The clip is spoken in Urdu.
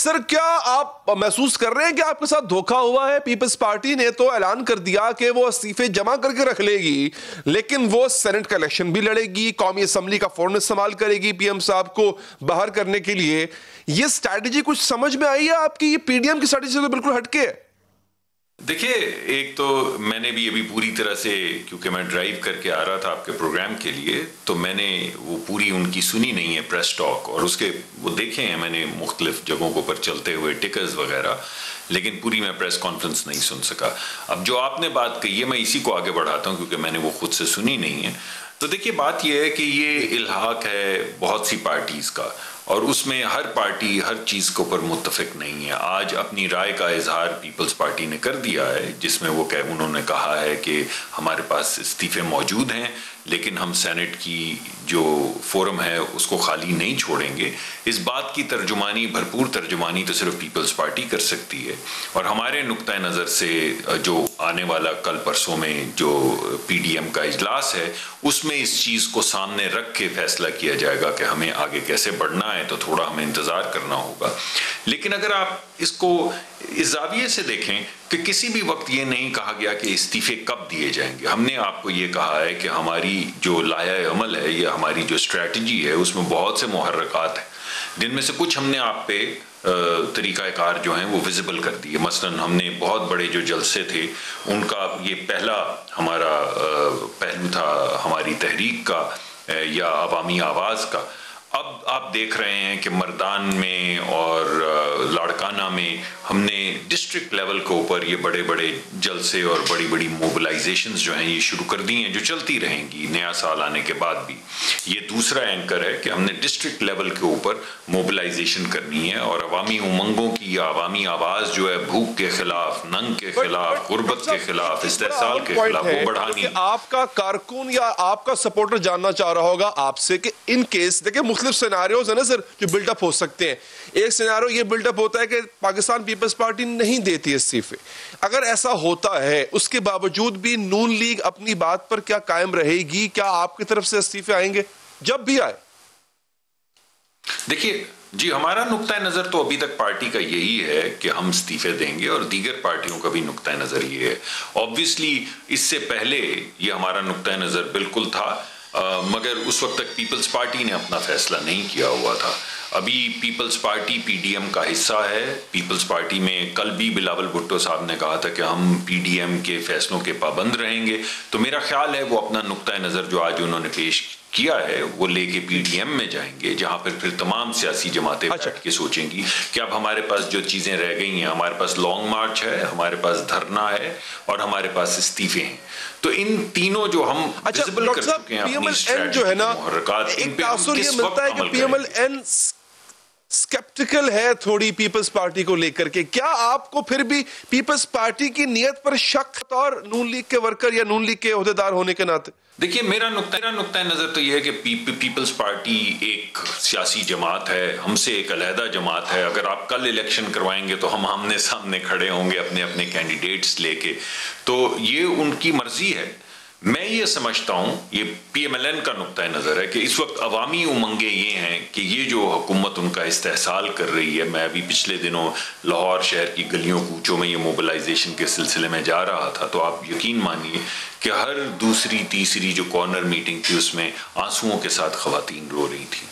سر کیا آپ محسوس کر رہے ہیں کہ آپ کے ساتھ دھوکا ہوا ہے؟ پیپلز پارٹی نے تو اعلان کر دیا کہ وہ استعفے جمع کر کے رکھ لے گی، لیکن وہ سینٹ کا الیکشن بھی لڑے گی، قومی اسمبلی کا فوراً استعمال کرے گی پی ایم صاحب کو باہر کرنے کے لیے. یہ اسٹریٹجی کچھ سمجھ میں آئی ہے آپ کی؟ یہ پی ڈی ایم کی اسٹریٹجی سے تو بالکل ہٹ کے ہے. دیکھیے، ایک تو میں نے بھی ابھی پوری طرح سے، کیونکہ میں ڈرائیو کر کے آ رہا تھا آپ کے پروگرام کے لیے، تو میں نے وہ پوری ان کی سنی نہیں ہے پریس ٹاک، اور اس کے وہ دیکھے ہیں میں نے مختلف جگہوں کو پر چلتے ہوئے ٹکرز وغیرہ، لیکن پوری میں پریس کانفرنس نہیں سن سکا. اب جو آپ نے بات کہی ہے میں اسی کو آگے بڑھاتا ہوں کیونکہ میں نے وہ خود سے سنی نہیں ہے. تو دیکھیے بات یہ ہے کہ یہ الحاق ہے بہت سی پارٹیز کا، اور اس میں ہر پارٹی ہر چیز کے اوپر متفق نہیں ہے. آج اپنی رائے کا اظہار پیپلز پارٹی نے کر دیا ہے، جس میں انہوں نے کہا ہے کہ ہمارے پاس استعفے موجود ہیں لیکن ہم سینٹ کی جو فورم ہے اس کو خالی نہیں چھوڑیں گے. اس بات کی ترجمانی، بھرپور ترجمانی تو صرف پیپلز پارٹی کر سکتی ہے، اور ہمارے نقطۂ نظر سے جو آنے والا کل پرسوں میں جو پی ڈی ایم کا اجلاس ہے اس میں اس چیز کو سامنے رکھ کے فیصلہ کیا جائے گا کہ ہمیں آگے کیسے بڑھنا ہے. تو تھوڑا ہمیں انتظار کرنا ہوگا. لیکن اگر آپ اس کو اس زاویے سے دیکھیں کہ کسی بھی وقت یہ نہیں کہا گیا کہ استعفے کب دیے جائیں گے. ہم نے آپ کو یہ کہا ہے کہ ہماری جو لائحہ عمل ہے یا ہماری جو اسٹریٹجی ہے اس میں بہت سے محرکات ہیں، جن میں سے کچھ ہم نے آپ پہ طریقہ کار جو ہیں وہ ویزیبل کر دیے. مثلا ہم نے بہت بڑے جو جلسے تھے ان کا یہ پہلا ہمارا پہلو تھا ہماری تحریک کا یا عوامی آواز کا. اب آپ دیکھ رہے ہیں کہ مردان میں اور لاڑکانہ میں ہم نے ڈسٹرکٹ لیول کے اوپر یہ بڑے بڑے جلسے اور بڑی بڑی موبلائزیشنز جو ہیں یہ شروع کر دی ہیں، جو چلتی رہیں گی نیا سال آنے کے بعد بھی. یہ دوسرا اینکر ہے کہ ہم نے ڈسٹرکٹ لیول کے اوپر موبلائزیشن کرنی ہے اور عوامی امنگوں کی یا عوامی آواز جو ہے بھوک کے خلاف، ننگ کے خلاف، غربت کے خلاف، استحصال کے خلاف وہ بڑھانی ہے. آپ کا کارکن یا آپ کا سپورٹر جاننا چاہ رہا ہوگا آپ سے کہ ان کیس دیکھیں مختلف سیناریوز ہیں نا سر جو بلڈ اپ ہو سکتے ہیں. ایک سیناریو یہ بلڈ اپ ہوتا ہے کہ پاکستان پیپلز پارٹی نہیں دیتی استعفے. اگر ایسا ہوتا ہے اس کے باوجود بھی نون لیگ اپنی بات پر کیا قائم رہے گی؟ کیا آپ کی طرف سے استعفے آئیں گے جب بھی آئے؟ دیکھیے جی، ہمارا نقطۂ نظر تو ابھی تک پارٹی کا یہی ہے کہ ہم استعفے دیں گے، اور دیگر پارٹیوں کا بھی نقطۂ نظر یہ ہے. آبویسلی اس سے پہلے یہ ہمارا نقطۂ نظر بالکل تھا، مگر اس وقت تک پیپلز پارٹی نے اپنا فیصلہ نہیں کیا ہوا تھا. ابھی پیپلز پارٹی پی ڈی ایم کا حصہ ہے. پیپلز پارٹی میں کل بھی بلاول بھٹو صاحب نے کہا تھا کہ ہم پی ڈی ایم کے فیصلوں کے پابند رہیں گے. تو میرا خیال ہے وہ اپنا نقطۂ نظر جو آج انہوں نے پیش کیا ہے وہ لے کے پی ڈی ایم میں جائیں گے، جہاں پھر تمام سیاسی جماعتیں بیٹھ کے سوچیں گی کہ اب ہمارے پاس جو چیزیں رہ گئی ہیں، ہمارے پاس لانگ مارچ ہے، ہمارے پاس دھرنا ہے، اور ہمارے پاس استعفے ہیں. تو ان تینوں جو ہم ویزیبل کر چکے ہیں اپنی اسٹریٹجی کے محرکات، ان پہ ہم کس وقت عمل کریں گے. سکیپٹیکل ہے تھوڑی پیپلز پارٹی کو لے کر کے. کیا آپ کو پھر بھی پیپلز پارٹی کی نیت پر شک اور نون لیگ کے ورکر یا نون لیگ کے عہدیدار ہونے کے ناطے؟ دیکھیے میرا نقطۂ نظر تو یہ ہے کہ پیپلز پارٹی ایک سیاسی جماعت ہے، ہم سے ایک علیحدہ جماعت ہے. اگر آپ کل الیکشن کروائیں گے تو ہم آمنے سامنے کھڑے ہوں گے اپنے اپنے کینڈیڈیٹس لے کے. تو یہ ان کی مرضی ہے. میں یہ سمجھتا ہوں، یہ پی ایم ایل این کا نقطۂ نظر ہے کہ اس وقت عوامی امنگیں یہ ہیں کہ یہ جو حکومت ان کا استحصال کر رہی ہے. میں ابھی پچھلے دنوں لاہور شہر کی گلیوں کوچوں میں یہ موبلائزیشن کے سلسلے میں جا رہا تھا، تو آپ یقین مانیے کہ ہر دوسری تیسری جو کارنر میٹنگ تھی اس میں آنسوؤں کے ساتھ خواتین رو رہی تھیں.